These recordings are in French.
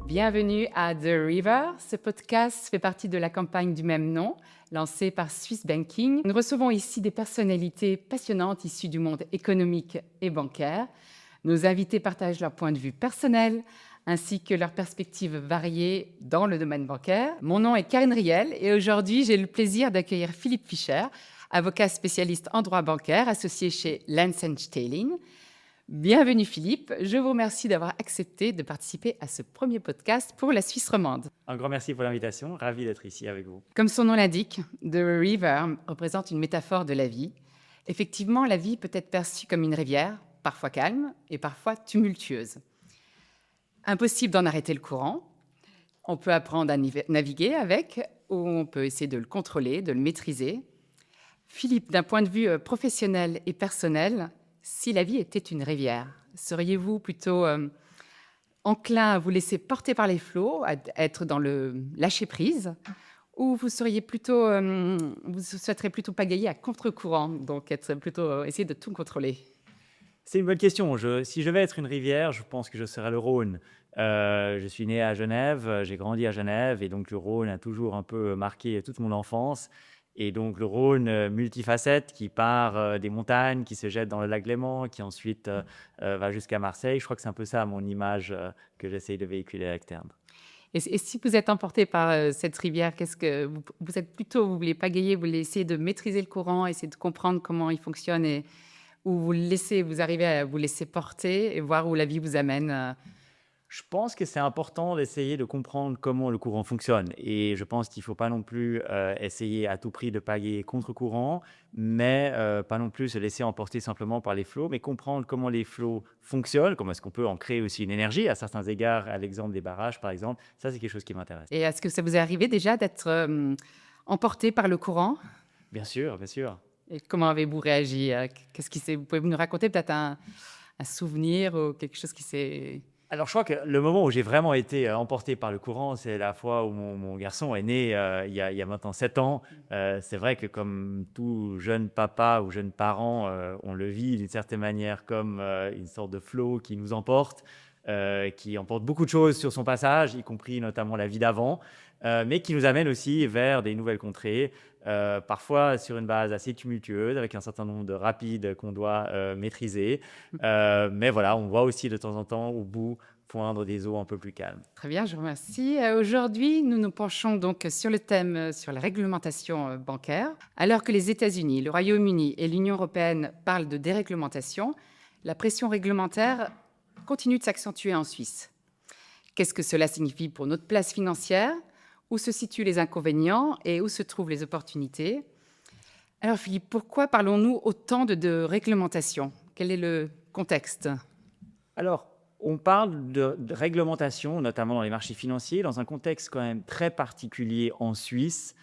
Bienvenue à The River. Ce podcast fait partie de la campagne du même nom, lancée par Swiss Banking. Nous recevons ici des personnalités passionnantes issues du monde économique et bancaire. Nos invités partagent leur point de vue personnel ainsi que leurs perspectives variées dans le domaine bancaire. Mon nom est Karine Riel et aujourd'hui, j'ai le plaisir d'accueillir Philippe Fischer, avocat spécialiste en droit bancaire associé chez Lenz Stehling. Bienvenue Philippe, je vous remercie d'avoir accepté de participer à ce premier podcast pour la Suisse romande. Un grand merci pour l'invitation, ravi d'être ici avec vous. Comme son nom l'indique, The River représente une métaphore de la vie. Effectivement, la vie peut être perçue comme une rivière, parfois calme et parfois tumultueuse. Impossible d'en arrêter le courant. On peut apprendre à naviguer avec ou on peut essayer de le contrôler, de le maîtriser. Philippe, d'un point de vue professionnel et personnel, si la vie était une rivière, seriez-vous plutôt enclin à vous laisser porter par les flots, à être dans le lâcher-prise, ou vous seriez plutôt, vous souhaiteriez plutôt pagayer à contre-courant, donc être plutôt essayer de tout contrôler? C'est une bonne question. Si je devais être une rivière, je pense que je serais le Rhône. Je suis né à Genève, j'ai grandi à Genève, et donc le Rhône a toujours un peu marqué toute mon enfance. Et donc le Rhône multifacette qui part des montagnes, qui se jette dans le lac Léman, qui ensuite va jusqu'à Marseille. Je crois que c'est un peu ça mon image que j'essaye de véhiculer à l'externe. Et si vous êtes emporté par cette rivière, qu'est-ce que vous êtes plutôt, vous voulez pagayer, vous voulez essayer de maîtriser le courant, essayer de comprendre comment il fonctionne, et ou vous arrivez à vous laisser porter et voir où la vie vous amène? Je pense que c'est important d'essayer de comprendre comment le courant fonctionne, et je pense qu'il ne faut pas non plus essayer à tout prix de pagayer contre-courant, mais pas non plus se laisser emporter simplement par les flots, mais comprendre comment les flots fonctionnent, comment est-ce qu'on peut en créer aussi une énergie à certains égards, à l'exemple des barrages par exemple. Ça, c'est quelque chose qui m'intéresse. Et est-ce que ça vous est arrivé déjà d'être emporté par le courant? Bien sûr, bien sûr. Et comment avez-vous réagi? Qu'est-ce qui s'est Vous pouvez nous raconter peut-être un souvenir ou quelque chose qui s'est... Alors, je crois que le moment où j'ai vraiment été emporté par le courant, c'est la fois où mon garçon est né il y a maintenant 7 ans. C'est vrai que comme tout jeune papa ou jeune parent, on le vit d'une certaine manière comme une sorte de flot qui nous emporte, qui emporte beaucoup de choses sur son passage, y compris notamment la vie d'avant, mais qui nous amène aussi vers des nouvelles contrées, parfois sur une base assez tumultueuse, avec un certain nombre de rapides qu'on doit maîtriser. Mais voilà, on voit aussi de temps en temps au bout poindre des eaux un peu plus calmes. Très bien, je vous remercie. Aujourd'hui, nous nous penchons donc sur le thème, sur la réglementation bancaire. Alors que les États-Unis, le Royaume-Uni et l'Union européenne parlent de déréglementation, la pression réglementaire continue de s'accentuer en Suisse. Qu'est-ce que cela signifie pour notre place financière? Où se situent les inconvénients et où se trouvent les opportunités? Alors Philippe, pourquoi parlons-nous autant de réglementation? Quel est le contexte? Alors, on parle de réglementation, notamment dans les marchés financiers, dans un contexte quand même très particulier en Suisse,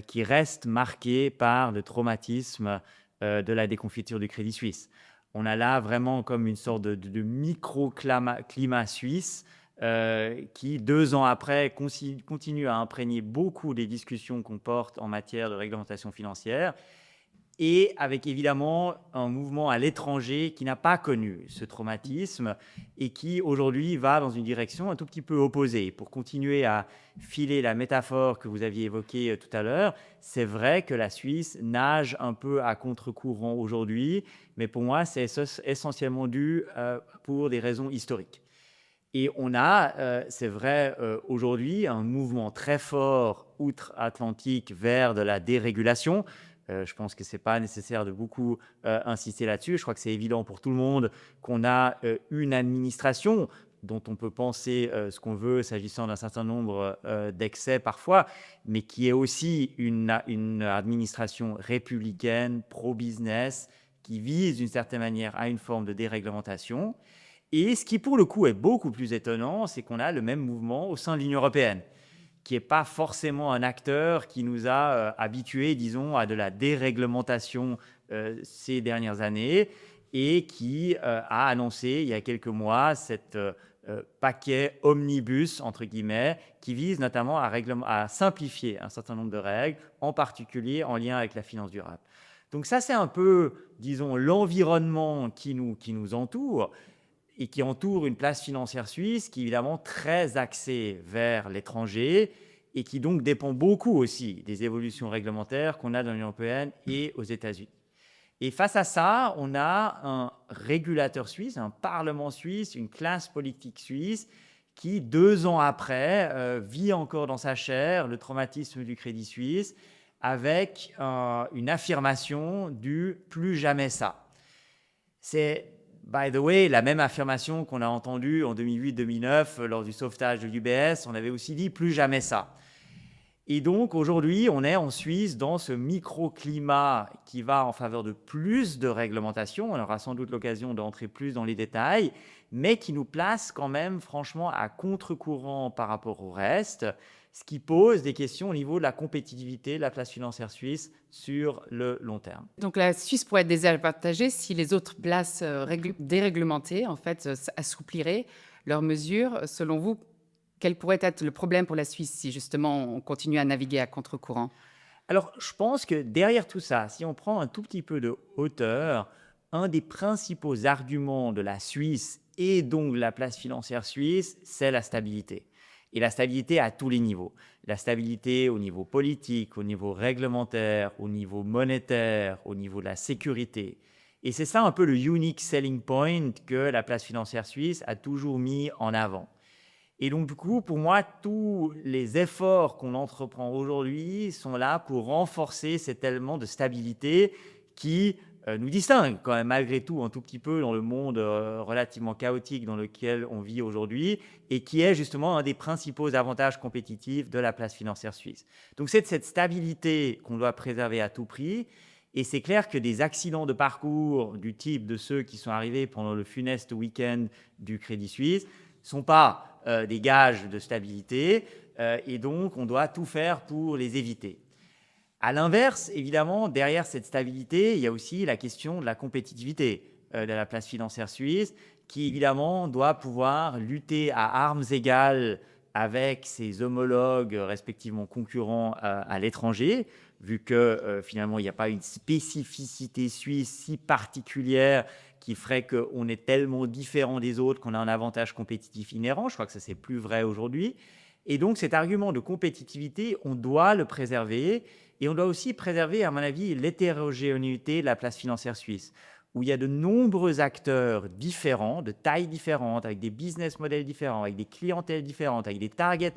qui reste marqué par le traumatisme de la déconfiture du Crédit Suisse. On a là vraiment comme une sorte de micro-climat suisse qui, 2 ans après, continue à imprégner beaucoup des discussions qu'on porte en matière de réglementation financière, et avec évidemment un mouvement à l'étranger qui n'a pas connu ce traumatisme et qui aujourd'hui va dans une direction un tout petit peu opposée. Pour continuer à filer la métaphore que vous aviez évoquée tout à l'heure, c'est vrai que la Suisse nage un peu à contre-courant aujourd'hui, mais pour moi c'est essentiellement dû pour des raisons historiques. Et on a, c'est vrai, aujourd'hui un mouvement très fort outre-Atlantique vers de la dérégulation. Je pense que ce n'est pas nécessaire de beaucoup insister là-dessus. Je crois que c'est évident pour tout le monde qu'on a une administration dont on peut penser ce qu'on veut s'agissant d'un certain nombre d'excès parfois, mais qui est aussi une administration républicaine, pro-business, qui vise d'une certaine manière à une forme de déréglementation. Et ce qui, pour le coup, est beaucoup plus étonnant, c'est qu'on a le même mouvement au sein de l'Union européenne, qui n'est pas forcément un acteur qui nous a habitués, disons, à de la déréglementation ces dernières années, et qui a annoncé il y a quelques mois cet paquet omnibus, entre guillemets, qui vise notamment à simplifier un certain nombre de règles, en particulier en lien avec la finance durable. Donc ça, c'est un peu, disons, l'environnement qui nous entoure. et qui entoure une place financière suisse qui est évidemment très axée vers l'étranger et qui donc dépend beaucoup aussi des évolutions réglementaires qu'on a dans l'Union européenne et aux États-Unis. Et face à ça, on a un régulateur suisse, un parlement suisse, une classe politique suisse qui, 2 ans après, vit encore dans sa chair le traumatisme du Crédit Suisse avec une affirmation du « plus jamais ça ». C'est, by the way, la même affirmation qu'on a entendue en 2008-2009 lors du sauvetage de l'UBS. On avait aussi dit « plus jamais ça ». Et donc, aujourd'hui, on est en Suisse dans ce microclimat qui va en faveur de plus de réglementation. On aura sans doute l'occasion d'entrer plus dans les détails, mais qui nous place quand même, franchement, à contre-courant par rapport au reste, ce qui pose des questions au niveau de la compétitivité de la place financière suisse sur le long terme. Donc la Suisse pourrait être désavantagée si les autres places déréglementées, en fait, assoupliraient leurs mesures. Selon vous, quel pourrait être le problème pour la Suisse si justement on continue à naviguer à contre-courant? Alors, je pense que derrière tout ça, si on prend un tout petit peu de hauteur, un des principaux arguments de la Suisse et donc de la place financière suisse, c'est la stabilité. Et la stabilité à tous les niveaux. La stabilité au niveau politique, au niveau réglementaire, au niveau monétaire, au niveau de la sécurité. Et c'est ça un peu le unique selling point que la place financière suisse a toujours mis en avant. Et donc, du coup, pour moi, tous les efforts qu'on entreprend aujourd'hui sont là pour renforcer cet élément de stabilité qui nous distingue quand même malgré tout un tout petit peu dans le monde relativement chaotique dans lequel on vit aujourd'hui et qui est justement un des principaux avantages compétitifs de la place financière suisse. Donc, c'est cette stabilité qu'on doit préserver à tout prix. Et c'est clair que des accidents de parcours du type de ceux qui sont arrivés pendant le funeste week-end du Crédit Suisse ne sont pas des gages de stabilité et donc on doit tout faire pour les éviter. À l'inverse, évidemment, derrière cette stabilité, il y a aussi la question de la compétitivité de la place financière suisse qui, évidemment, doit pouvoir lutter à armes égales avec ses homologues respectivement concurrents à l'étranger, vu que finalement, il n'y a pas une spécificité suisse si particulière qui ferait qu'on est tellement différent des autres qu'on a un avantage compétitif inhérent. Je crois que ça, c'est plus vrai aujourd'hui. Et donc, cet argument de compétitivité, on doit le préserver. Et on doit aussi préserver, à mon avis, l'hétérogénéité de la place financière suisse, où il y a de nombreux acteurs différents, de tailles différentes, avec des business models différents, avec des clientèles différentes, avec des target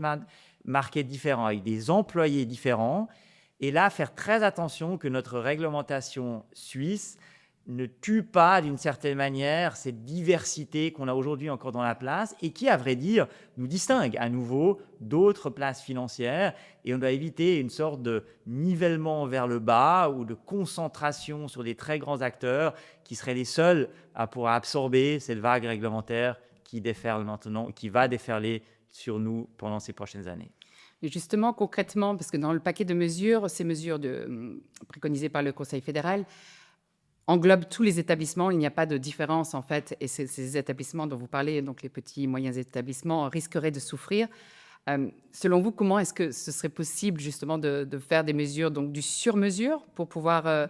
markets différents, avec des employés différents. Et là, faire très attention que notre réglementation suisse ne tue pas d'une certaine manière cette diversité qu'on a aujourd'hui encore dans la place et qui, à vrai dire, nous distingue à nouveau d'autres places financières. Et on doit éviter une sorte de nivellement vers le bas ou de concentration sur des très grands acteurs qui seraient les seuls à pouvoir absorber cette vague réglementaire qui déferle maintenant, qui va déferler sur nous pendant ces prochaines années. Et justement, concrètement, parce que dans le paquet de mesures, ces mesures préconisées par le Conseil fédéral, englobe tous les établissements, il n'y a pas de différence en fait, et ces établissements dont vous parlez, donc les petits et moyens établissements, risqueraient de souffrir. Selon vous, comment est-ce que ce serait possible justement de faire des mesures, donc du sur-mesure, pour pouvoir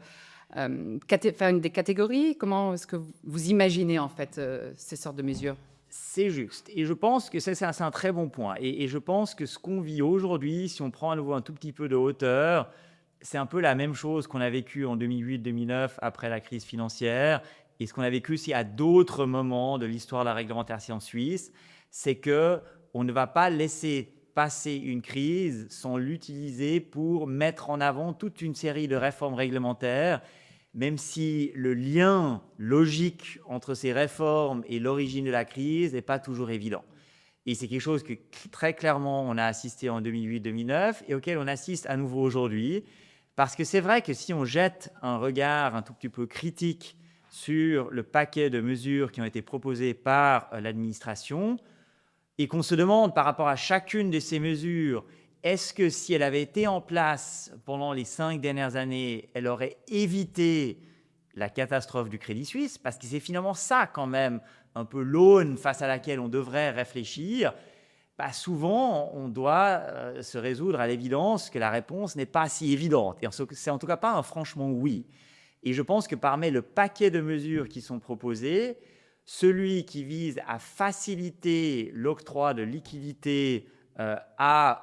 faire des catégories? Comment est-ce que vous imaginez en fait ces sortes de mesures? C'est juste. Et je pense que c'est un très bon point. Et je pense que ce qu'on vit aujourd'hui, si on prend à nouveau un tout petit peu de hauteur, c'est un peu la même chose qu'on a vécu en 2008-2009 après la crise financière et ce qu'on a vécu aussi à d'autres moments de l'histoire de la réglementation suisse, c'est qu'on ne va pas laisser passer une crise sans l'utiliser pour mettre en avant toute une série de réformes réglementaires, même si le lien logique entre ces réformes et l'origine de la crise n'est pas toujours évident. Et c'est quelque chose que très clairement on a assisté en 2008-2009 et auquel on assiste à nouveau aujourd'hui. Parce que c'est vrai que si on jette un regard un tout petit peu critique sur le paquet de mesures qui ont été proposées par l'administration et qu'on se demande par rapport à chacune de ces mesures, est-ce que si elle avait été en place pendant les 5 dernières années, elle aurait évité la catastrophe du Crédit Suisse? Parce que c'est finalement ça quand même un peu l'aune face à laquelle on devrait réfléchir. Souvent, on doit se résoudre à l'évidence que la réponse n'est pas si évidente. Et c'est en tout cas pas un franchement oui. Et je pense que parmi le paquet de mesures qui sont proposées, celui qui vise à faciliter l'octroi de liquidités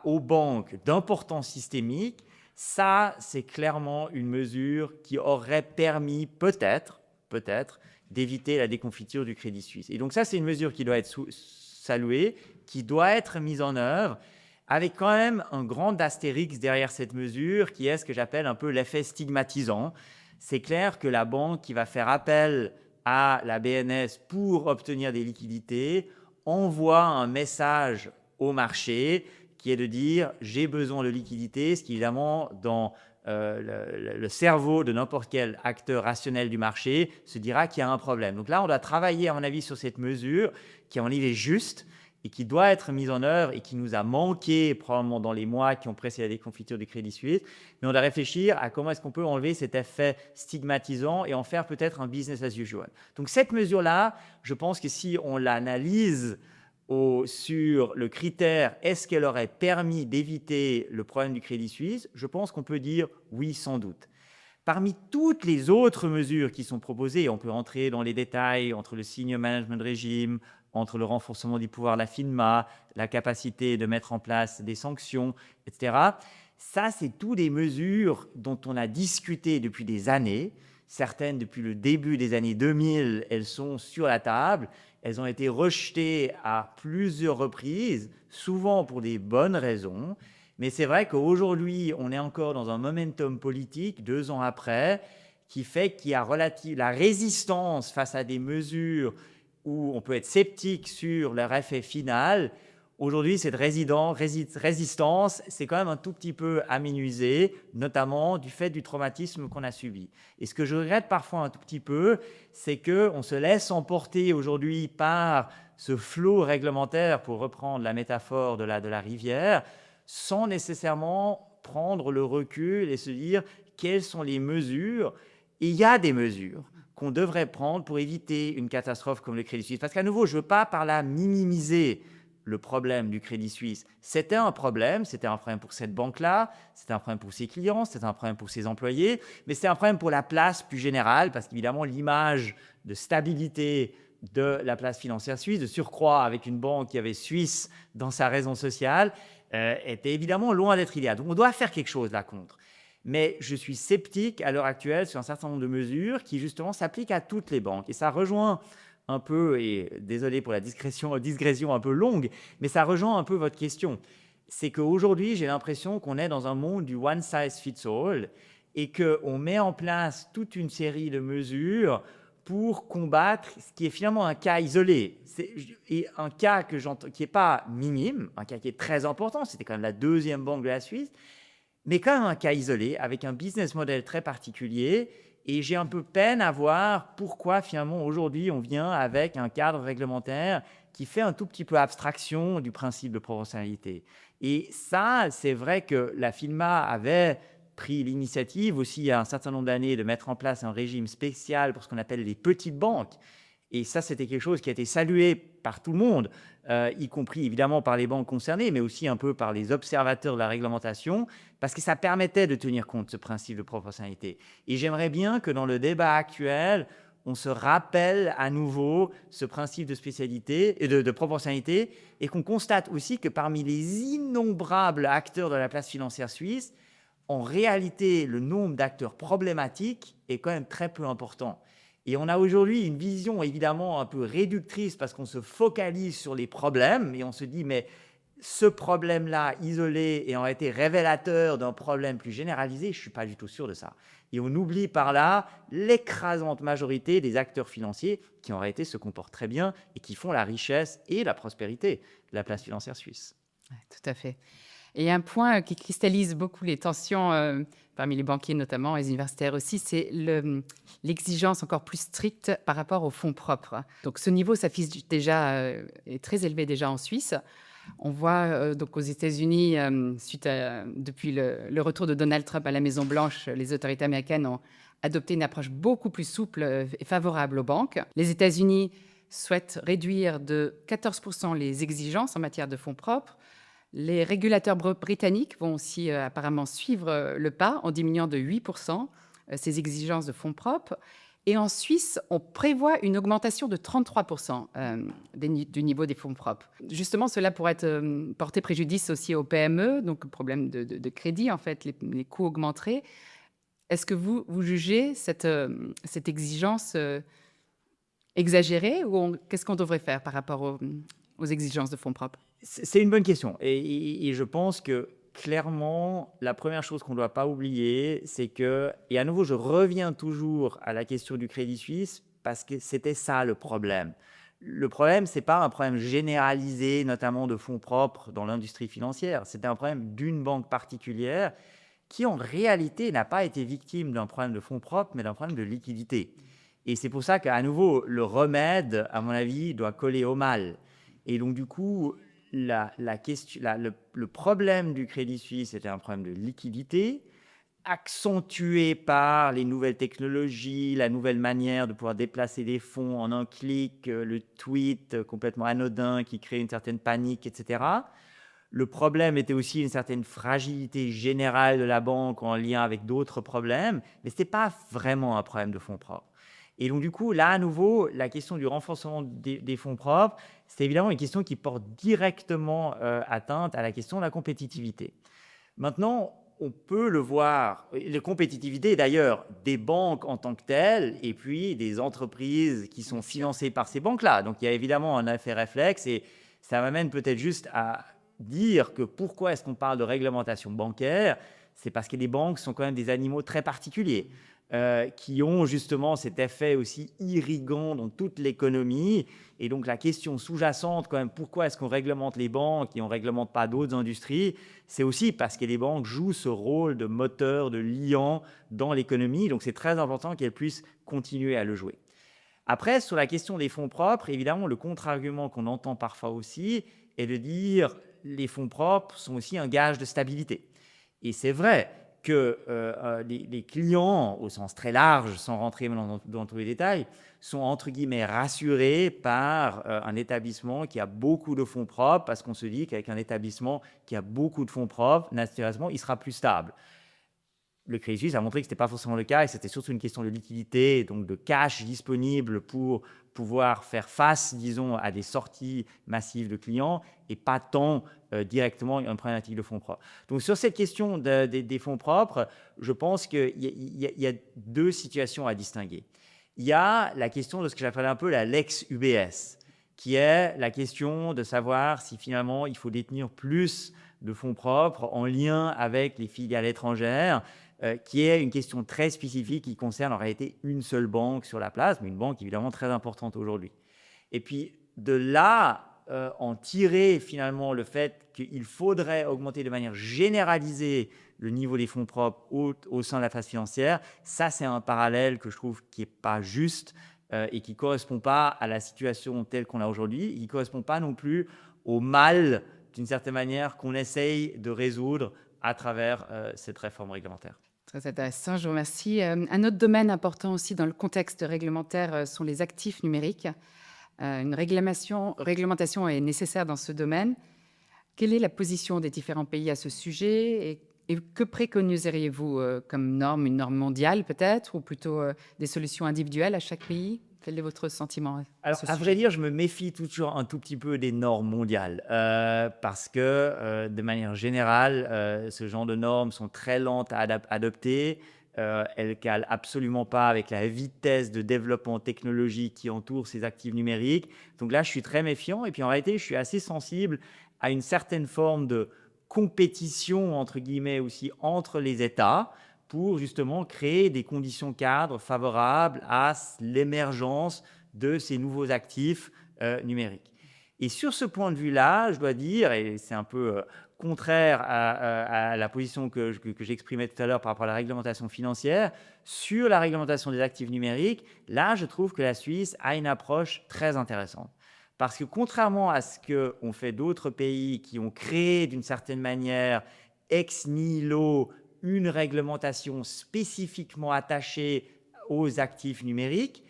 aux banques d'importance systémique, ça, c'est clairement une mesure qui aurait permis peut-être, d'éviter la déconfiture du Crédit Suisse. Et donc ça, c'est une mesure qui doit être saluée, qui doit être mise en œuvre, avec quand même un grand astérix derrière cette mesure, qui est ce que j'appelle un peu l'effet stigmatisant. C'est clair que la banque qui va faire appel à la BNS pour obtenir des liquidités envoie un message au marché qui est de dire « j'ai besoin de liquidités », ce qui évidemment, dans le cerveau de n'importe quel acteur rationnel du marché, se dira qu'il y a un problème. Donc là, on doit travailler, à mon avis, sur cette mesure qui, à mon avis, est juste et qui doit être mise en œuvre et qui nous a manqué probablement dans les mois qui ont précédé la déconfiture du Crédit Suisse. Mais on doit réfléchir à comment est-ce qu'on peut enlever cet effet stigmatisant et en faire peut-être un business as usual. Donc cette mesure-là, je pense que si on l'analyse sur le critère est-ce qu'elle aurait permis d'éviter le problème du Crédit Suisse, je pense qu'on peut dire oui, sans doute. Parmi toutes les autres mesures qui sont proposées, on peut entrer dans les détails entre le senior management régime, entre le renforcement du pouvoir de la FINMA, la capacité de mettre en place des sanctions, etc. Ça, c'est toutes des mesures dont on a discuté depuis des années. Certaines, depuis le début des années 2000, elles sont sur la table. Elles ont été rejetées à plusieurs reprises, souvent pour des bonnes raisons. Mais c'est vrai qu'aujourd'hui, on est encore dans un momentum politique, 2 ans après, qui fait qu'il y a la résistance face à des mesures où on peut être sceptique sur leur effet final. Aujourd'hui, cette résistance, c'est quand même un tout petit peu aménuisé, notamment du fait du traumatisme qu'on a subi. Et ce que je regrette parfois un tout petit peu, c'est qu'on se laisse emporter aujourd'hui par ce flot réglementaire, pour reprendre la métaphore de la rivière, sans nécessairement prendre le recul et se dire quelles sont les mesures. Et il y a des mesures qu'on devrait prendre pour éviter une catastrophe comme le Crédit Suisse. Parce qu'à nouveau, je ne veux pas par là minimiser le problème du Crédit Suisse. C'était un problème pour cette banque-là, c'était un problème pour ses clients, c'était un problème pour ses employés, mais c'était un problème pour la place plus générale, parce qu'évidemment, l'image de stabilité de la place financière suisse, de surcroît avec une banque qui avait Suisse dans sa raison sociale, était évidemment loin d'être idéale. Donc on doit faire quelque chose là contre. Mais je suis sceptique à l'heure actuelle sur un certain nombre de mesures qui justement s'appliquent à toutes les banques. Et ça rejoint un peu, et désolé pour la digression un peu longue, mais ça rejoint un peu votre question. C'est qu'aujourd'hui, j'ai l'impression qu'on est dans un monde du one size fits all et qu'on met en place toute une série de mesures pour combattre ce qui est finalement un cas isolé. Et un cas qui n'est pas minime, un cas qui est très important, c'était quand même la 2e banque de la Suisse, mais quand même un cas isolé, avec un business model très particulier. Et j'ai un peu peine à voir pourquoi finalement aujourd'hui on vient avec un cadre réglementaire qui fait un tout petit peu abstraction du principe de proportionnalité. Et ça, c'est vrai que la FINMA avait pris l'initiative aussi il y a un certain nombre d'années de mettre en place un régime spécial pour ce qu'on appelle les petites banques. Et ça, c'était quelque chose qui a été salué par tout le monde, y compris évidemment par les banques concernées, mais aussi un peu par les observateurs de la réglementation, parce que ça permettait de tenir compte de ce principe de proportionnalité. Et j'aimerais bien que dans le débat actuel, on se rappelle à nouveau ce principe de spécialité et de proportionnalité, et qu'on constate aussi que parmi les innombrables acteurs de la place financière suisse, en réalité, le nombre d'acteurs problématiques est quand même très peu important. Et on a aujourd'hui une vision évidemment un peu réductrice parce qu'on se focalise sur les problèmes et on se dit mais ce problème-là isolé et en été révélateur d'un problème plus généralisé, je ne suis pas du tout sûr de ça. Et on oublie par là l'écrasante majorité des acteurs financiers qui en réalité se comportent très bien et qui font la richesse et la prospérité de la place financière suisse. Ouais, tout à fait. Et un point qui cristallise beaucoup les tensions parmi les banquiers notamment, et les universitaires aussi, c'est l'exigence encore plus stricte par rapport aux fonds propres. Donc ce niveau s'affiche déjà, est très élevé déjà en Suisse. On voit donc aux États-Unis, depuis le retour de Donald Trump à la Maison-Blanche, les autorités américaines ont adopté une approche beaucoup plus souple et favorable aux banques. Les États-Unis souhaitent réduire de 14% les exigences en matière de fonds propres. Les régulateurs britanniques vont aussi apparemment suivre le pas en diminuant de 8% ces exigences de fonds propres. Et en Suisse, on prévoit une augmentation de 33% du niveau des fonds propres. Justement, cela pourrait porter préjudice aussi aux PME, donc problème de crédit, en fait, les coûts augmenteraient. Est-ce que vous jugez cette exigence exagérée ou qu'est-ce qu'on devrait faire par rapport aux exigences de fonds propres? C'est une bonne question et je pense que clairement, la première chose qu'on ne doit pas oublier, c'est que et à nouveau, je reviens toujours à la question du Crédit Suisse parce que c'était ça le problème. Le problème, c'est pas un problème généralisé, notamment de fonds propres dans l'industrie financière. C'était un problème d'une banque particulière qui, en réalité, n'a pas été victime d'un problème de fonds propres, mais d'un problème de liquidité. Et c'est pour ça qu'à nouveau, le remède, à mon avis, doit coller au mal. Et donc, du coup, le problème du Crédit Suisse était un problème de liquidité, accentué par les nouvelles technologies, la nouvelle manière de pouvoir déplacer des fonds en un clic, le tweet complètement anodin qui crée une certaine panique, etc. Le problème était aussi une certaine fragilité générale de la banque en lien avec d'autres problèmes, mais ce n'était pas vraiment un problème de fonds propres. Et donc, du coup, là, à nouveau, la question du renforcement des fonds propres, c'est évidemment une question qui porte directement atteinte à la question de la compétitivité. Maintenant, on peut le voir, la compétitivité d'ailleurs des banques en tant que telles et puis des entreprises qui sont financées par ces banques-là. Donc, il y a évidemment un effet réflexe et ça m'amène peut-être juste à dire que pourquoi est-ce qu'on parle de réglementation bancaire? C'est parce que les banques sont quand même des animaux très particuliers qui ont justement cet effet aussi irriguant dans toute l'économie. Et donc la question sous-jacente quand même, pourquoi est-ce qu'on réglemente les banques et on ne réglemente pas d'autres industries? C'est aussi parce que les banques jouent ce rôle de moteur, de liant dans l'économie. Donc c'est très important qu'elles puissent continuer à le jouer. Après, sur la question des fonds propres, évidemment, le contre-argument qu'on entend parfois aussi est de dire les fonds propres sont aussi un gage de stabilité. Et c'est vrai que les clients, au sens très large, sans rentrer dans tous les détails, sont entre guillemets rassurés par un établissement qui a beaucoup de fonds propres, parce qu'on se dit qu'avec un établissement qui a beaucoup de fonds propres, naturellement, il sera plus stable. Le Crédit Suisse a montré que ce n'était pas forcément le cas et c'était surtout une question de liquidité, donc de cash disponible pour pouvoir faire face, disons, à des sorties massives de clients et pas tant directement une problématique de fonds propres. Donc sur cette question des fonds propres, je pense qu'il y a deux situations à distinguer. Il y a la question de ce que j'appelle un peu la Lex UBS, qui est la question de savoir si finalement il faut détenir plus de fonds propres en lien avec les filiales étrangères, qui est une question très spécifique qui concerne en réalité une seule banque sur la place, mais une banque évidemment très importante aujourd'hui. Et puis de là, en tirer finalement le fait qu'il faudrait augmenter de manière généralisée le niveau des fonds propres au sein de la phase financière, ça c'est un parallèle que je trouve qui n'est pas juste et qui ne correspond pas à la situation telle qu'on a aujourd'hui. Il ne correspond pas non plus au mal, d'une certaine manière, qu'on essaye de résoudre à travers cette réforme réglementaire. Très intéressant, je vous remercie. Un autre domaine important aussi dans le contexte réglementaire sont les actifs numériques. Une réglementation est nécessaire dans ce domaine. Quelle est la position des différents pays à ce sujet et que préconiseriez-vous comme norme, une norme mondiale peut-être, ou plutôt des solutions individuelles à chaque pays? Quel est votre sentiment à Alors, ce à sujet? vrai dire, je me méfie toujours un tout petit peu des normes mondiales parce que, de manière générale, ce genre de normes sont très lentes à adopter. Elles ne calent absolument pas avec la vitesse de développement technologique qui entoure ces actifs numériques. Donc là, je suis très méfiant. Et puis, en réalité, je suis assez sensible à une certaine forme de compétition, entre guillemets, aussi entre les États pour justement créer des conditions cadres favorables à l'émergence de ces nouveaux actifs numériques. Et sur ce point de vue-là, je dois dire, et c'est un peu contraire à la position que j'exprimais tout à l'heure par rapport à la réglementation financière, sur la réglementation des actifs numériques, là, je trouve que la Suisse a une approche très intéressante. Parce que contrairement à ce qu'ont fait d'autres pays qui ont créé d'une certaine manière ex nihilo une réglementation spécifiquement attachée aux actifs numériques,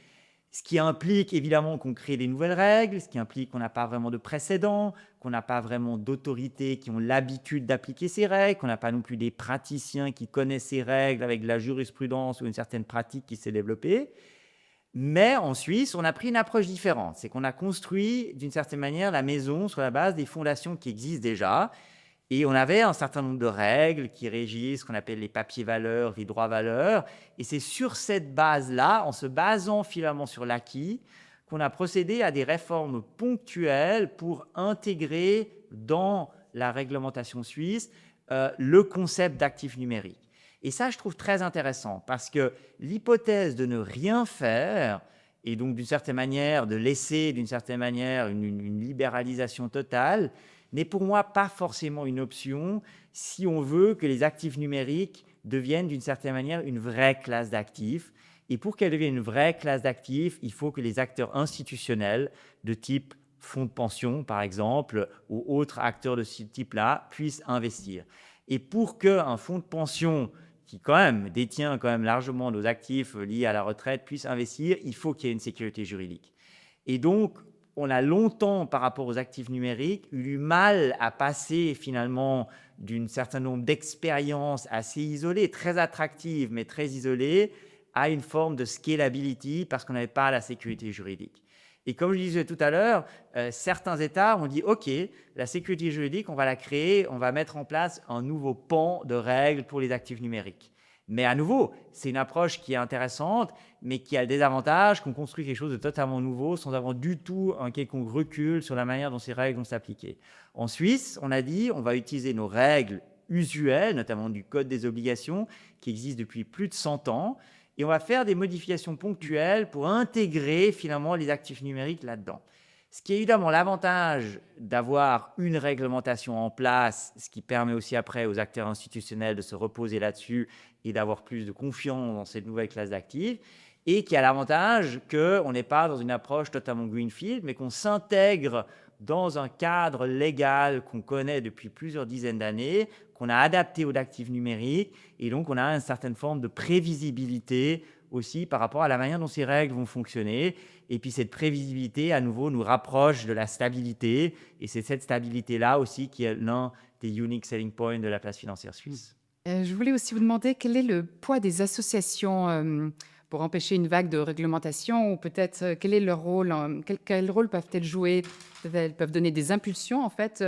ce qui implique évidemment qu'on crée des nouvelles règles, ce qui implique qu'on n'a pas vraiment de précédents, qu'on n'a pas vraiment d'autorités qui ont l'habitude d'appliquer ces règles, qu'on n'a pas non plus des praticiens qui connaissent ces règles avec de la jurisprudence ou une certaine pratique qui s'est développée. Mais en Suisse, on a pris une approche différente. C'est qu'on a construit d'une certaine manière la maison sur la base des fondations qui existent déjà. Et on avait un certain nombre de règles qui régissent ce qu'on appelle les papiers valeurs, les droits valeurs. Et c'est sur cette base-là, en se basant finalement sur l'acquis, qu'on a procédé à des réformes ponctuelles pour intégrer dans la réglementation suisse le concept d'actif numérique. Et ça, je trouve très intéressant parce que l'hypothèse de ne rien faire et donc d'une certaine manière de laisser d'une certaine manière une libéralisation totale n'est pour moi pas forcément une option si on veut que les actifs numériques deviennent d'une certaine manière une vraie classe d'actifs. Et pour qu'elle devienne une vraie classe d'actifs, il faut que les acteurs institutionnels de type fonds de pension, par exemple, ou autres acteurs de ce type-là, puissent investir. Et pour qu'un fonds de pension qui quand même détient quand même largement nos actifs liés à la retraite puisse investir, il faut qu'il y ait une sécurité juridique. Et donc, on a longtemps, par rapport aux actifs numériques, eu du mal à passer finalement d'un certain nombre d'expériences assez isolées, très attractives, mais très isolées, à une forme de scalability parce qu'on n'avait pas la sécurité juridique. Et comme je disais tout à l'heure, certains États ont dit « Ok, la sécurité juridique, on va la créer, on va mettre en place un nouveau pan de règles pour les actifs numériques. » Mais à nouveau, c'est une approche qui est intéressante, mais qui a le désavantage qu'on construit quelque chose de totalement nouveau sans avoir du tout un quelconque recul sur la manière dont ces règles vont s'appliquer. En Suisse, on a dit on va utiliser nos règles usuelles, notamment du Code des obligations, qui existe depuis plus de 100 ans, et on va faire des modifications ponctuelles pour intégrer finalement les actifs numériques là-dedans. Ce qui est évidemment l'avantage d'avoir une réglementation en place, ce qui permet aussi après aux acteurs institutionnels de se reposer là-dessus et d'avoir plus de confiance dans cette nouvelle classe d'actifs, et qui a l'avantage qu'on n'est pas dans une approche totalement greenfield, mais qu'on s'intègre dans un cadre légal qu'on connaît depuis plusieurs dizaines d'années, qu'on a adapté aux actifs numériques, et donc on a une certaine forme de prévisibilité aussi par rapport à la manière dont ces règles vont fonctionner. Et puis cette prévisibilité, à nouveau, nous rapproche de la stabilité, et c'est cette stabilité-là aussi qui est l'un des unique selling points de la place financière suisse. Je voulais aussi vous demander quel est le poids des associations pour empêcher une vague de réglementation, ou peut-être quel est leur rôle, quel rôle peuvent-elles jouer? Elles peuvent donner des impulsions, en fait,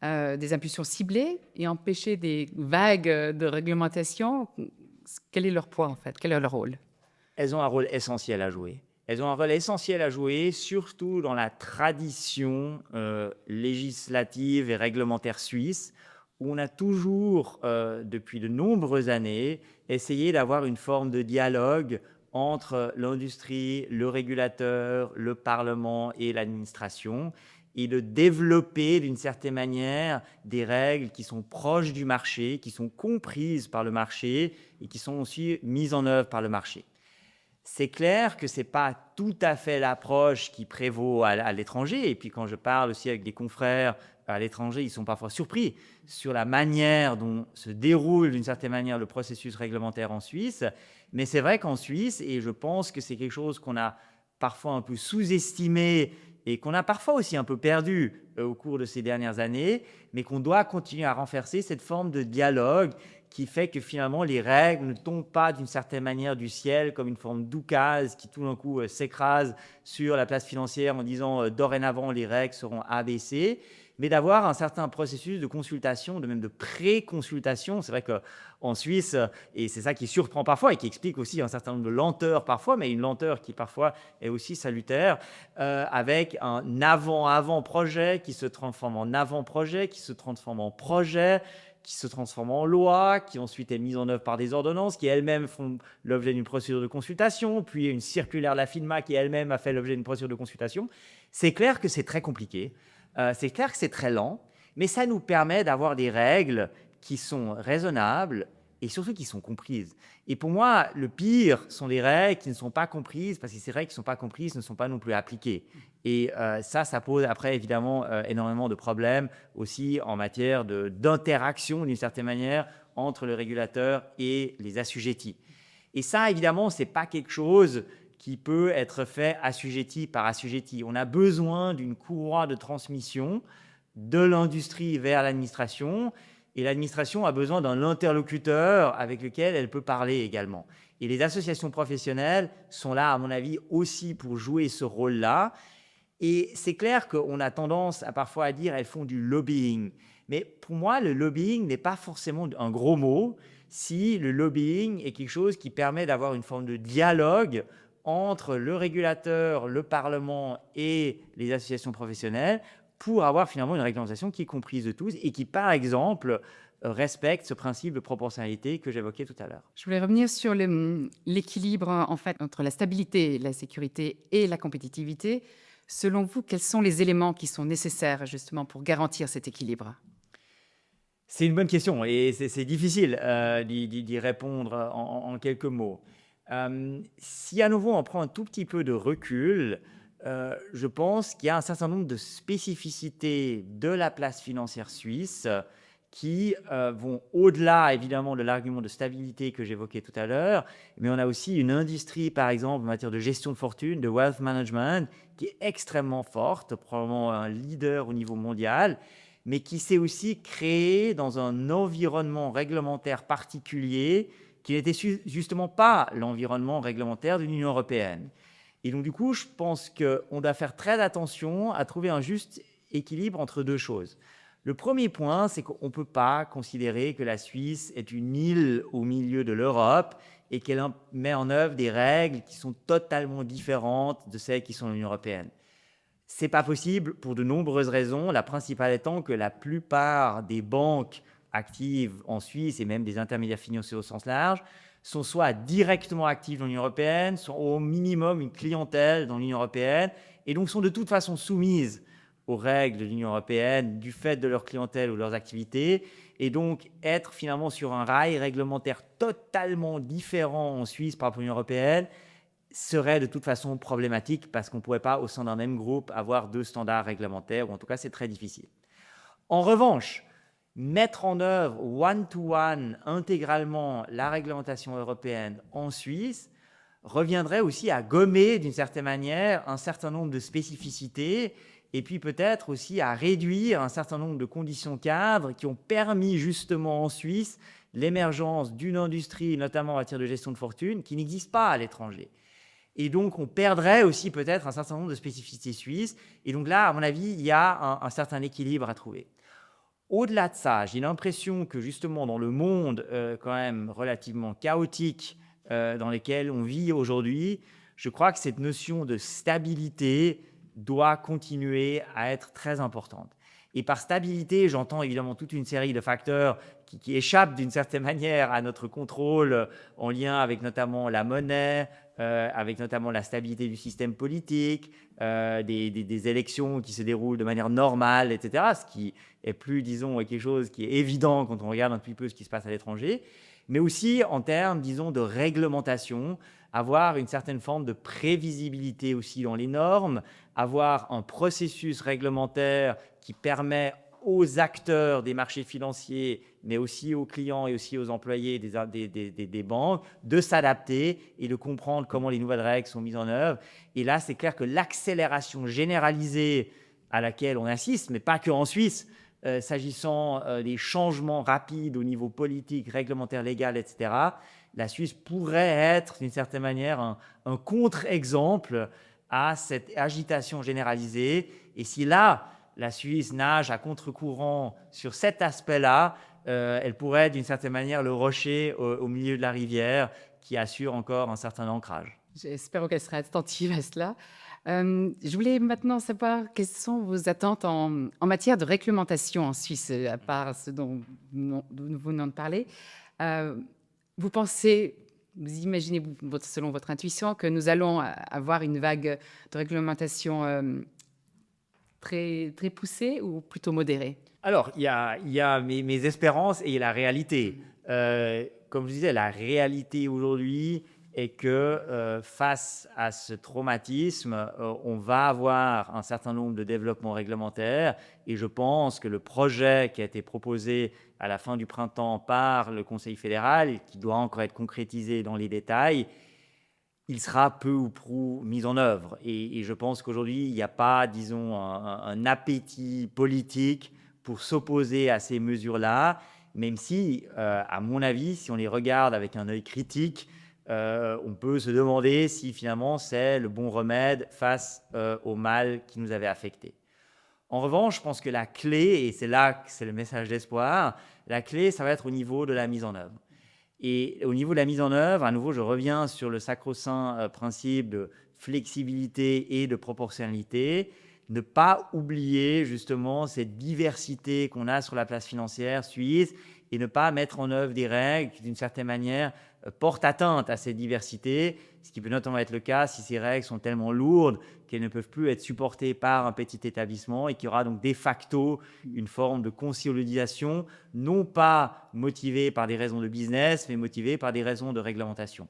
des impulsions ciblées et empêcher des vagues de réglementation. Quel est leur poids, en fait? Quel est leur rôle? Elles ont un rôle essentiel à jouer. Elles ont un rôle essentiel à jouer, surtout dans la tradition législative et réglementaire suisse, où on a toujours, depuis de nombreuses années, essayé d'avoir une forme de dialogue entre l'industrie, le régulateur, le Parlement et l'administration, et de développer d'une certaine manière des règles qui sont proches du marché, qui sont comprises par le marché et qui sont aussi mises en œuvre par le marché. C'est clair que ce n'est pas tout à fait l'approche qui prévaut à l'étranger. Et puis quand je parle aussi avec des confrères à l'étranger, ils sont parfois surpris sur la manière dont se déroule d'une certaine manière le processus réglementaire en Suisse. Mais c'est vrai qu'en Suisse, et je pense que c'est quelque chose qu'on a parfois un peu sous-estimé et qu'on a parfois aussi un peu perdu au cours de ces dernières années, mais qu'on doit continuer à renforcer cette forme de dialogue qui fait que finalement les règles ne tombent pas d'une certaine manière du ciel comme une forme d'oukase qui tout d'un coup s'écrase sur la place financière en disant dorénavant les règles seront ABC, mais d'avoir un certain processus de consultation, de même de pré-consultation. C'est vrai qu'en Suisse, et c'est ça qui surprend parfois et qui explique aussi un certain nombre de lenteurs parfois, mais une lenteur qui parfois est aussi salutaire, avec un avant-projet qui se transforme en avant-projet, qui se transforme en projet, qui se transforme en loi, qui ensuite est mise en œuvre par des ordonnances, qui elles-mêmes font l'objet d'une procédure de consultation, puis une circulaire de la FINMA qui elle-même a fait l'objet d'une procédure de consultation. C'est clair que c'est très compliqué, c'est clair que c'est très lent, mais ça nous permet d'avoir des règles qui sont raisonnables et surtout qui sont comprises. Et pour moi, le pire sont les règles qui ne sont pas comprises, parce que ces règles qui ne sont pas comprises ne sont pas non plus appliquées. Et ça pose après évidemment énormément de problèmes aussi en matière d'interaction d'une certaine manière entre le régulateur et les assujettis. Et ça, évidemment, ce n'est pas quelque chose qui peut être fait assujetti par assujetti. On a besoin d'une courroie de transmission de l'industrie vers l'administration, et l'administration a besoin d'un interlocuteur avec lequel elle peut parler également. Et les associations professionnelles sont là, à mon avis, aussi pour jouer ce rôle-là. Et c'est clair qu'on a tendance à parfois à dire elles font du lobbying. Mais pour moi, le lobbying n'est pas forcément un gros mot si le lobbying est quelque chose qui permet d'avoir une forme de dialogue entre le régulateur, le Parlement et les associations professionnelles pour avoir finalement une réglementation qui est comprise de tous et qui, par exemple, respecte ce principe de proportionnalité que j'évoquais tout à l'heure. Je voulais revenir sur l'équilibre en fait entre la stabilité, la sécurité et la compétitivité. Selon vous, quels sont les éléments qui sont nécessaires justement pour garantir cet équilibre? C'est une bonne question et c'est difficile d'y répondre en quelques mots. Si à nouveau on prend un tout petit peu de recul, je pense qu'il y a un certain nombre de spécificités de la place financière suisse qui vont au-delà évidemment de l'argument de stabilité que j'évoquais tout à l'heure, mais on a aussi une industrie par exemple en matière de gestion de fortune, de wealth management, qui est extrêmement forte, probablement un leader au niveau mondial, mais qui s'est aussi créé dans un environnement réglementaire particulier qui n'était justement pas l'environnement réglementaire de l'Union européenne. Et donc du coup, je pense qu'on doit faire très attention à trouver un juste équilibre entre deux choses. Le premier point, c'est qu'on ne peut pas considérer que la Suisse est une île au milieu de l'Europe et qu'elle met en œuvre des règles qui sont totalement différentes de celles qui sont dans l'Union européenne. Ce n'est pas possible pour de nombreuses raisons, la principale étant que la plupart des banques actives en Suisse et même des intermédiaires financiers au sens large sont soit directement actives dans l'Union européenne, soit au minimum une clientèle dans l'Union européenne et donc sont de toute façon soumises aux règles de l'Union européenne du fait de leur clientèle ou de leurs activités et donc être finalement sur un rail réglementaire totalement différent en Suisse par rapport à l'Union européenne serait de toute façon problématique parce qu'on ne pourrait pas au sein d'un même groupe avoir deux standards réglementaires ou en tout cas c'est très difficile. En revanche, mettre en œuvre one-to-one intégralement la réglementation européenne en Suisse reviendrait aussi à gommer d'une certaine manière un certain nombre de spécificités et puis peut-être aussi à réduire un certain nombre de conditions cadres qui ont permis justement en Suisse l'émergence d'une industrie, notamment en matière de gestion de fortune, qui n'existe pas à l'étranger. Et donc, on perdrait aussi peut-être un certain nombre de spécificités suisses. Et donc là, à mon avis, il y a un certain équilibre à trouver. Au-delà de ça, j'ai l'impression que justement dans le monde quand même relativement chaotique dans lequel on vit aujourd'hui, je crois que cette notion de stabilité doit continuer à être très importante. Et par stabilité, j'entends évidemment toute une série de facteurs qui échappent d'une certaine manière à notre contrôle en lien avec notamment la monnaie, avec notamment la stabilité du système politique, des élections qui se déroulent de manière normale, etc. Ce qui est plus, disons, quelque chose qui est évident quand on regarde un petit peu ce qui se passe à l'étranger, mais aussi en termes, disons, de réglementation, avoir une certaine forme de prévisibilité aussi dans les normes, avoir un processus réglementaire qui permet aux acteurs des marchés financiers, mais aussi aux clients et aussi aux employés des banques, de s'adapter et de comprendre comment les nouvelles règles sont mises en œuvre. Et là, c'est clair que l'accélération généralisée à laquelle on assiste, mais pas qu'en Suisse, s'agissant des changements rapides au niveau politique, réglementaire, légal, etc., la Suisse pourrait être, d'une certaine manière, un contre-exemple à cette agitation généralisée. Et si là, la Suisse nage à contre-courant sur cet aspect-là, elle pourrait d'une certaine manière le rocher au milieu de la rivière qui assure encore un certain ancrage. J'espère qu'elle sera attentive à cela. Je voulais maintenant savoir quelles sont vos attentes en matière de réglementation en Suisse, à part ce dont nous venons de parler. Vous pensez, vous imaginez, selon votre intuition, que nous allons avoir une vague de réglementation très, très poussée ou plutôt modérée? Alors, il y a mes espérances et la réalité. Comme je disais, la réalité aujourd'hui est que face à ce traumatisme, on va avoir un certain nombre de développements réglementaires et je pense que le projet qui a été proposé à la fin du printemps par le Conseil fédéral, et qui doit encore être concrétisé dans les détails, il sera peu ou prou mis en œuvre. Et je pense qu'aujourd'hui, il n'y a pas, disons, un appétit politique pour s'opposer à ces mesures-là, même si, à mon avis, si on les regarde avec un œil critique, on peut se demander si finalement c'est le bon remède face au mal qui nous avait affectés. En revanche, je pense que la clé, et c'est là que c'est le message d'espoir, la clé, ça va être au niveau de la mise en œuvre. Et au niveau de la mise en œuvre, à nouveau, je reviens sur le sacro-saint principe de flexibilité et de proportionnalité. Ne pas oublier justement cette diversité qu'on a sur la place financière suisse et ne pas mettre en œuvre des règles qui, d'une certaine manière, portent atteinte à cette diversité, ce qui peut notamment être le cas si ces règles sont tellement lourdes qu'elles ne peuvent plus être supportées par un petit établissement et qu'il y aura donc de facto une forme de consolidation, non pas motivée par des raisons de business, mais motivée par des raisons de réglementation.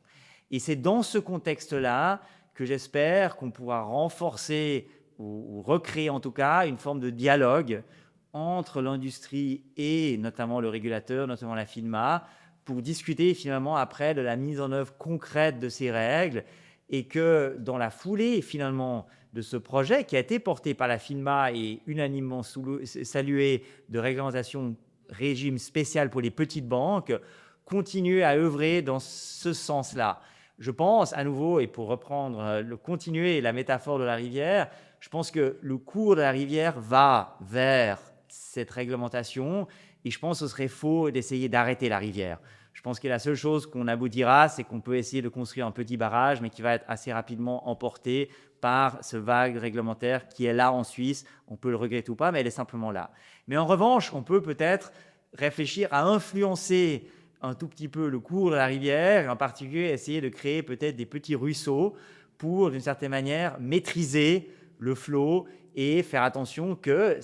Et c'est dans ce contexte-là que j'espère qu'on pourra renforcer ou recréer en tout cas une forme de dialogue entre l'industrie et notamment le régulateur, notamment la FINMA, pour discuter finalement après de la mise en œuvre concrète de ces règles et que dans la foulée finalement de ce projet qui a été porté par la FINMA et unanimement salué de réglementation régime spécial pour les petites banques, continuer à œuvrer dans ce sens-là. Je pense à nouveau, et pour reprendre continuer la métaphore de la rivière, je pense que le cours de la rivière va vers cette réglementation et je pense que ce serait faux d'essayer d'arrêter la rivière. Je pense que la seule chose qu'on aboutira, c'est qu'on peut essayer de construire un petit barrage, mais qui va être assez rapidement emporté par ce vague réglementaire qui est là en Suisse. On peut le regretter ou pas, mais elle est simplement là. Mais en revanche, on peut peut-être réfléchir à influencer un tout petit peu le cours de la rivière, et en particulier essayer de créer peut-être des petits ruisseaux pour, d'une certaine manière, maîtriser le flot et faire attention que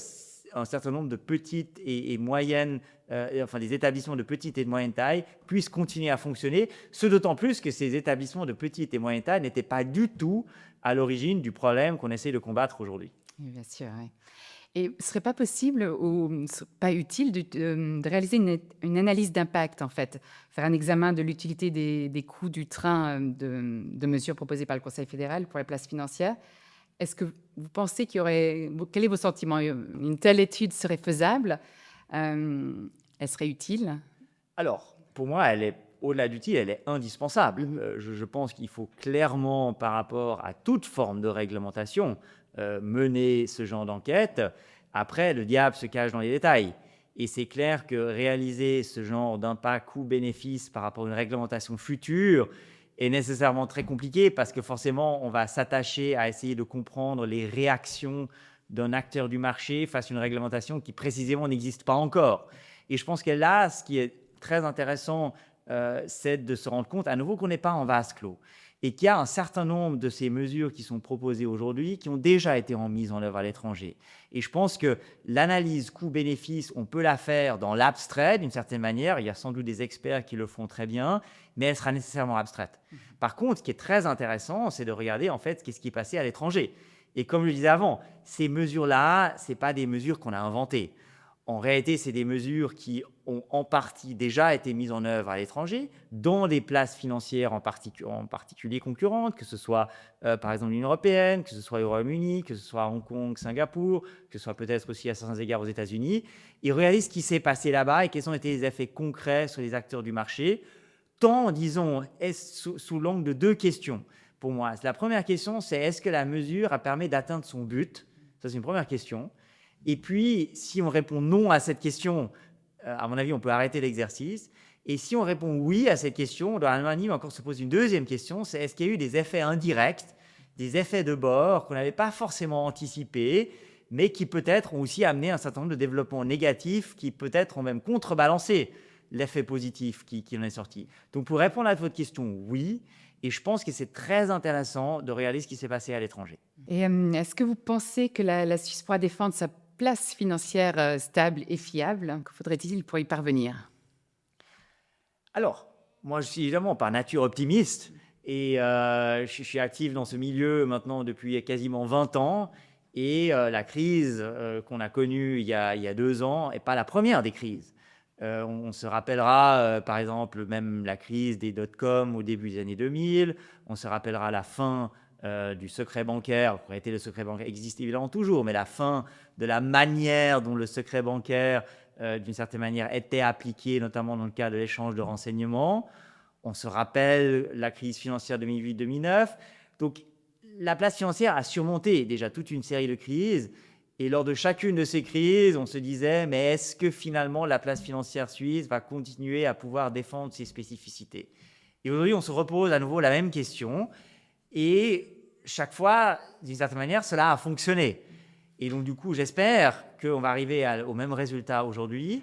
un certain nombre de petites et moyennes, enfin des établissements de petite et de moyenne taille puissent continuer à fonctionner, ce d'autant plus que ces établissements de petite et moyenne taille n'étaient pas du tout à l'origine du problème qu'on essaie de combattre aujourd'hui. Oui, bien sûr, oui. Et ce serait pas possible ou pas utile de réaliser une analyse d'impact, en fait, faire un examen de l'utilité des coûts du train de mesures proposées par le Conseil fédéral pour les places financières. Est-ce que vous pensez qu'il y aurait... Quel est vos sentiments? Une telle étude serait faisable? Elle serait utile? Alors, pour moi, elle est au-delà d'utile, elle est indispensable. Je pense qu'il faut clairement, par rapport à toute forme de réglementation, mener ce genre d'enquête. Après, le diable se cache dans les détails. Et c'est clair que réaliser ce genre d'impact coût-bénéfice par rapport à une réglementation future est nécessairement très compliqué parce que forcément, on va s'attacher à essayer de comprendre les réactions d'un acteur du marché face à une réglementation qui précisément n'existe pas encore. Et je pense que là, ce qui est très intéressant, c'est de se rendre compte à nouveau qu'on n'est pas en vase clos et qu'il y a un certain nombre de ces mesures qui sont proposées aujourd'hui qui ont déjà été mises en œuvre à l'étranger. Et je pense que l'analyse coût-bénéfice, on peut la faire dans l'abstrait d'une certaine manière. Il y a sans doute des experts qui le font très bien, mais elle sera nécessairement abstraite. Par contre, ce qui est très intéressant, c'est de regarder en fait qu'est-ce qui est passé à l'étranger. Et comme je le disais avant, ces mesures-là, ce n'est pas des mesures qu'on a inventées. En réalité, c'est des mesures qui ont en partie déjà été mises en œuvre à l'étranger, dans des places financières en particulier concurrentes, que ce soit par exemple l'Union européenne, que ce soit au Royaume-Uni, que ce soit à Hong Kong, Singapour, que ce soit peut-être aussi à certains égards aux États-Unis. Et regardez ce qui s'est passé là-bas et quels ont été les effets concrets sur les acteurs du marché, tant, disons, sous l'angle de deux questions pour moi. La première question, c'est est-ce que la mesure a permis d'atteindre son but? Ça, c'est une première question. Et puis, si on répond non à cette question, à mon avis, on peut arrêter l'exercice. Et si on répond oui à cette question, on doit encore se poser une deuxième question, c'est est-ce qu'il y a eu des effets indirects, des effets de bord qu'on n'avait pas forcément anticipés, mais qui peut-être ont aussi amené un certain nombre de développements négatifs qui peut-être ont même contrebalancé l'effet positif qui en est sorti. Donc, pour répondre à votre question, oui. Et je pense que c'est très intéressant de regarder ce qui s'est passé à l'étranger. Et est-ce que vous pensez que la Suisse pourra défendre sa place financière stable et fiable? Que faudrait-il pour y parvenir? Alors, moi, je suis évidemment par nature optimiste et je suis actif dans ce milieu maintenant depuis quasiment 20 ans. Et la crise qu'on a connue il y a 2 ans n'est pas la première des crises. On se rappellera, par exemple, même la crise des dot-com au début des années 2000. On se rappellera la fin du secret bancaire. En réalité, le secret bancaire existe évidemment toujours, mais la fin de la manière dont le secret bancaire, d'une certaine manière, était appliqué, notamment dans le cas de l'échange de renseignements. On se rappelle la crise financière 2008-2009. Donc, la place financière a surmonté déjà toute une série de crises. Et lors de chacune de ces crises, on se disait, mais est-ce que finalement la place financière suisse va continuer à pouvoir défendre ses spécificités? Et aujourd'hui, on se repose à nouveau la même question. Et chaque fois, d'une certaine manière, cela a fonctionné. Et donc, du coup, j'espère qu'on va arriver au même résultat aujourd'hui.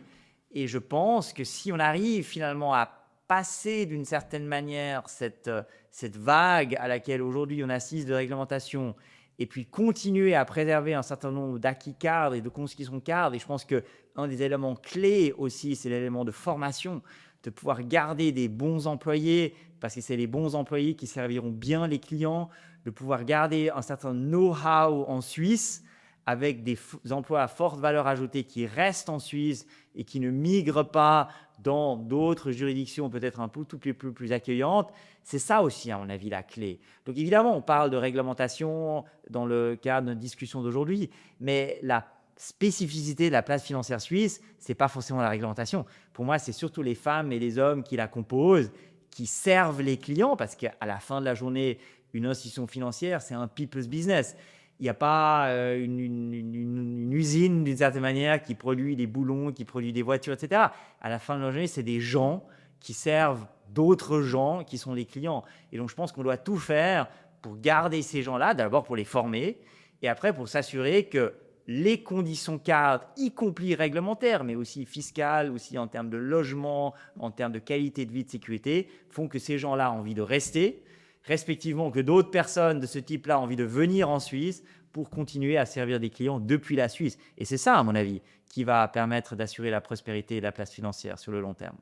Et je pense que si on arrive finalement à passer d'une certaine manière cette vague à laquelle aujourd'hui on assiste de réglementation, et puis continuer à préserver un certain nombre d'acquis cadres et de constitutions cadres. Et je pense qu'un des éléments clés aussi, c'est l'élément de formation, de pouvoir garder des bons employés, parce que c'est les bons employés qui serviront bien les clients, de pouvoir garder un certain know-how en Suisse, avec des emplois à forte valeur ajoutée qui restent en Suisse et qui ne migrent pas dans d'autres juridictions peut-être un peu tout plus accueillantes. C'est ça aussi, à mon avis, la clé. Donc évidemment, on parle de réglementation dans le cadre de notre discussion d'aujourd'hui, mais la spécificité de la place financière suisse, ce n'est pas forcément la réglementation. Pour moi, c'est surtout les femmes et les hommes qui la composent, qui servent les clients, parce qu'à la fin de la journée, une institution financière, c'est un people's business. Il n'y a pas une usine, d'une certaine manière, qui produit des boulons, qui produit des voitures, etc. À la fin de la journée, c'est des gens qui servent d'autres gens qui sont des clients. Et donc, je pense qu'on doit tout faire pour garder ces gens-là, d'abord pour les former, et après pour s'assurer que les conditions cadres, y compris réglementaires, mais aussi fiscales, aussi en termes de logement, en termes de qualité de vie, de sécurité, font que ces gens-là ont envie de rester, respectivement que d'autres personnes de ce type-là ont envie de venir en Suisse pour continuer à servir des clients depuis la Suisse. Et c'est ça, à mon avis, qui va permettre d'assurer la prospérité et la place financière sur le long terme.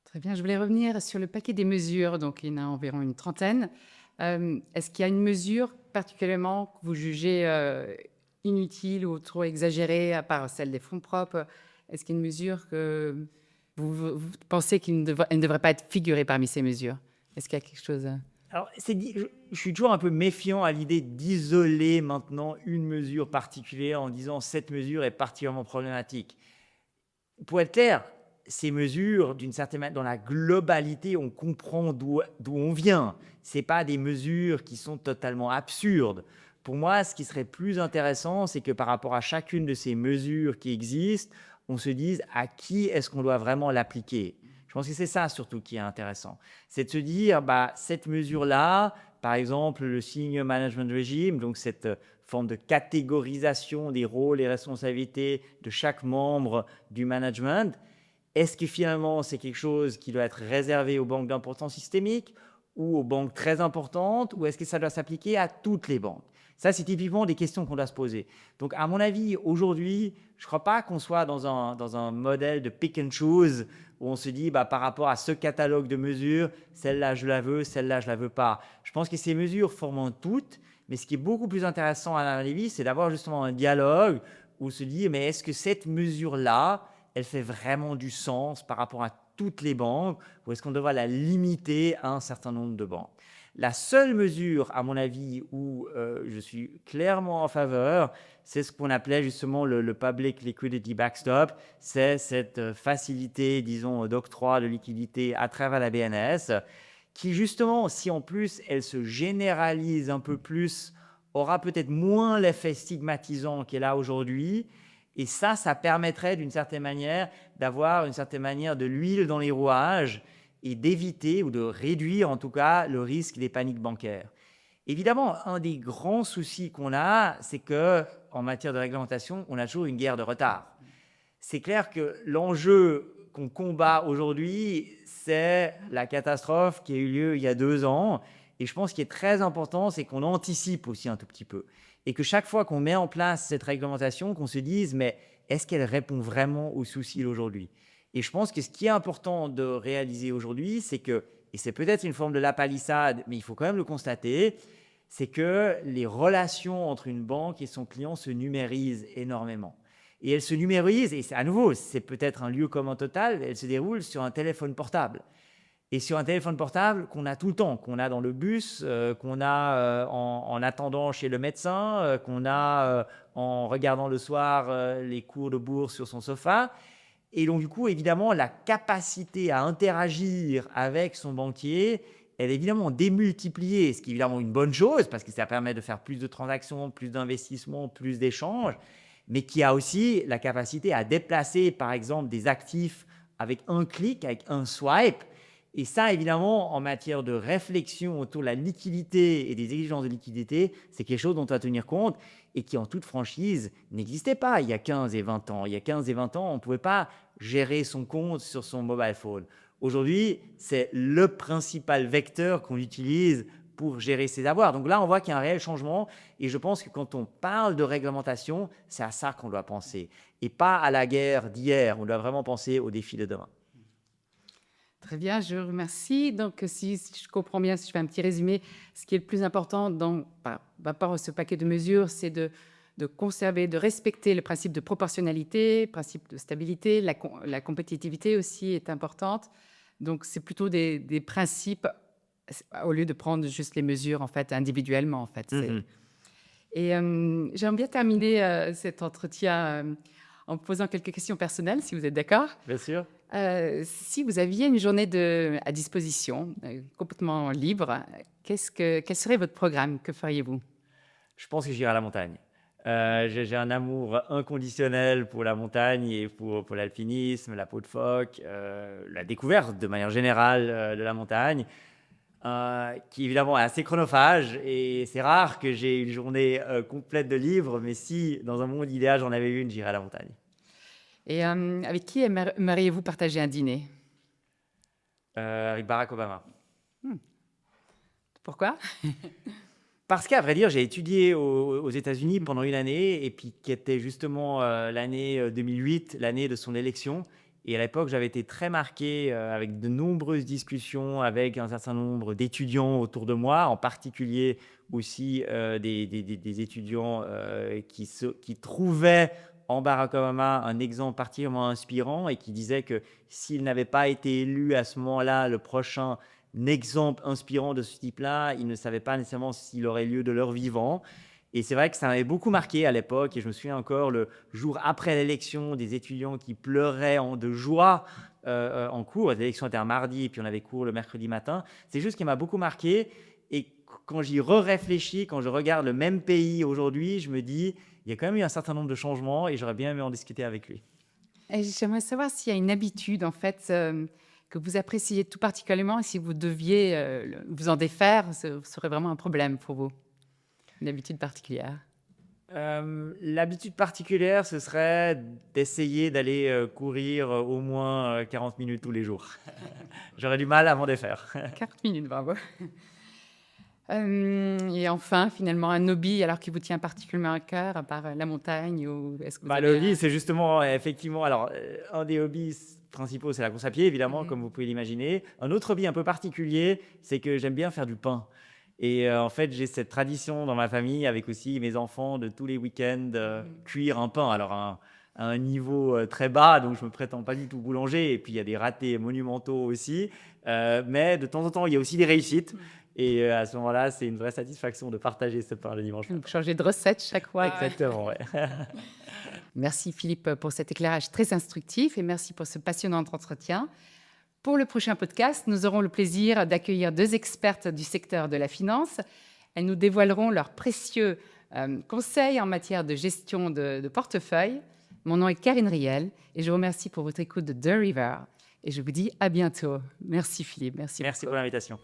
Très bien, je voulais revenir sur le paquet des mesures, donc il y en a environ une trentaine. Est-ce qu'il y a une mesure particulièrement que vous jugez inutile ou trop exagérée, à part celle des fonds propres? Est-ce qu'il y a une mesure que vous pensez qu'elle ne devrait pas être figurée parmi ces mesures? Est-ce qu'il y a quelque chose Alors, je suis toujours un peu méfiant à l'idée d'isoler maintenant une mesure particulière en disant cette mesure est particulièrement problématique. Pour être clair, ces mesures, d'une certaine manière, dans la globalité, on comprend d'où on vient. Ce n'est pas des mesures qui sont totalement absurdes. Pour moi, ce qui serait plus intéressant, c'est que par rapport à chacune de ces mesures qui existent, on se dise à qui est-ce qu'on doit vraiment l'appliquer. Je pense que c'est ça surtout qui est intéressant. C'est de se dire, cette mesure-là, par exemple, le Senior Management Regime, donc cette forme de catégorisation des rôles et responsabilités de chaque membre du management, est-ce que finalement c'est quelque chose qui doit être réservé aux banques d'importance systémique ou aux banques très importantes, ou est-ce que ça doit s'appliquer à toutes les banques? Ça, c'est typiquement des questions qu'on doit se poser. Donc, à mon avis, aujourd'hui, je ne crois pas qu'on soit dans un modèle de pick and choose où on se dit, par rapport à ce catalogue de mesures, celle-là, je la veux, celle-là, je ne la veux pas. Je pense que ces mesures forment toutes, mais ce qui est beaucoup plus intéressant, à mon avis, c'est d'avoir justement un dialogue où on se dit, mais est-ce que cette mesure-là, elle fait vraiment du sens par rapport à toutes les banques, ou est-ce qu'on devrait la limiter à un certain nombre de banques? La seule mesure, à mon avis, où je suis clairement en faveur, c'est ce qu'on appelait justement le Public Liquidity Backstop. C'est cette facilité, disons, d'octroi de liquidité à travers la BNS, qui justement, si en plus elle se généralise un peu plus, aura peut-être moins l'effet stigmatisant qu'elle a aujourd'hui. Et ça permettrait d'une certaine manière d'avoir une certaine manière de l'huile dans les rouages et d'éviter ou de réduire en tout cas le risque des paniques bancaires. Évidemment, un des grands soucis qu'on a, c'est qu'en matière de réglementation, on a toujours une guerre de retard. C'est clair que l'enjeu qu'on combat aujourd'hui, c'est la catastrophe qui a eu lieu il y a 2 ans. Et je pense qu'il est très important, c'est qu'on anticipe aussi un tout petit peu. Et que chaque fois qu'on met en place cette réglementation, qu'on se dise, mais est-ce qu'elle répond vraiment aux soucis d'aujourd'hui? Et je pense que ce qui est important de réaliser aujourd'hui, c'est que, et c'est peut-être une forme de la palissade, mais il faut quand même le constater, c'est que les relations entre une banque et son client se numérisent énormément. Et elles se numérisent, et à nouveau, c'est peut-être un lieu commun total, elles se déroulent sur un téléphone portable. Et sur un téléphone portable qu'on a tout le temps, qu'on a dans le bus, qu'on a en attendant chez le médecin, qu'on a en regardant le soir les cours de bourse sur son sofa. Et donc, du coup, évidemment, la capacité à interagir avec son banquier, elle est évidemment démultipliée, ce qui est évidemment une bonne chose parce que ça permet de faire plus de transactions, plus d'investissements, plus d'échanges, mais qui a aussi la capacité à déplacer, par exemple, des actifs avec un clic, avec un swipe. Et ça, évidemment, en matière de réflexion autour de la liquidité et des exigences de liquidité, c'est quelque chose dont on doit tenir compte et qui, en toute franchise, n'existait pas il y a 15 et 20 ans. Il y a 15 et 20 ans, on ne pouvait pas gérer son compte sur son mobile phone. Aujourd'hui, c'est le principal vecteur qu'on utilise pour gérer ses avoirs. Donc là, on voit qu'il y a un réel changement et je pense que quand on parle de réglementation, c'est à ça qu'on doit penser et pas à la guerre d'hier. On doit vraiment penser aux défis de demain. Très bien, je vous remercie. Donc, si je comprends bien, si je fais un petit résumé, ce qui est le plus important par rapport à ce paquet de mesures, c'est de conserver, de respecter le principe de proportionnalité, le principe de stabilité, la compétitivité aussi est importante. Donc, c'est plutôt des principes au lieu de prendre juste les mesures en fait, individuellement. En fait. Et j'aimerais bien terminer cet entretien en posant quelques questions personnelles, si vous êtes d'accord. Bien sûr. Si vous aviez une journée à disposition, complètement libre, quel serait votre programme? Que feriez-vous? Je pense que j'irai à la montagne. J'ai un amour inconditionnel pour la montagne et pour l'alpinisme, la peau de phoque, la découverte de manière générale de la montagne, qui évidemment est assez chronophage et c'est rare que j'ai une journée complète de livres, mais si dans un monde idéal j'en avais une, j'irais à la montagne. Et avec qui aimeriez-vous partager un dîner? Avec Barack Obama. Pourquoi? Parce qu'à vrai dire, j'ai étudié aux États-Unis pendant une année, et puis qui était justement l'année 2008, l'année de son élection. Et à l'époque, j'avais été très marqué avec de nombreuses discussions avec un certain nombre d'étudiants autour de moi, en particulier aussi des étudiants qui trouvaient en Barack Obama un exemple particulièrement inspirant et qui disaient que s'il n'avait pas été élu à ce moment-là le prochain exemple inspirant de ce type-là, ils ne savaient pas nécessairement s'il aurait lieu de leur vivant. Et c'est vrai que ça m'avait beaucoup marqué à l'époque. Et je me souviens encore le jour après l'élection, des étudiants qui pleuraient de joie en cours. L'élection était un mardi, puis on avait cours le mercredi matin. C'est juste qui m'a beaucoup marqué. Et quand j'y réfléchis, quand je regarde le même pays aujourd'hui, je me dis, il y a quand même eu un certain nombre de changements et j'aurais bien aimé en discuter avec lui. Et j'aimerais savoir s'il y a une habitude, en fait, que vous appréciez tout particulièrement, et si vous deviez vous en défaire, ce serait vraiment un problème pour vous. Une habitude particulière. L'habitude particulière, ce serait d'essayer d'aller courir au moins 40 minutes tous les jours. J'aurais du mal à m'en défaire. 40 minutes, bravo. Et enfin, finalement, un hobby alors qui vous tient particulièrement à cœur, à part la montagne ou est-ce que vous Le avez hobby, c'est justement, effectivement, alors, un des hobbies principaux, c'est la course à pied, évidemment, Mhm. comme vous pouvez l'imaginer. Un autre hobby un peu particulier, c'est que j'aime bien faire du pain. Et en fait, j'ai cette tradition dans ma famille, avec aussi mes enfants, de tous les week-ends cuire un pain. Alors, à un niveau très bas, donc je ne me prétends pas du tout boulanger. Et puis, il y a des ratés monumentaux aussi. Mais de temps en temps, il y a aussi des réussites. Et à ce moment-là, c'est une vraie satisfaction de partager ce pain le dimanche matin. Vous changez de recette chaque fois. Exactement, ouais. Merci Philippe pour cet éclairage très instructif et merci pour ce passionnant entretien. Pour le prochain podcast, nous aurons le plaisir d'accueillir 2 expertes du secteur de la finance. Elles nous dévoileront leurs précieux conseils en matière de gestion de portefeuille. Mon nom est Karine Riel et je vous remercie pour votre écoute de The River. Et je vous dis à bientôt. Merci Philippe. Merci pour l'invitation.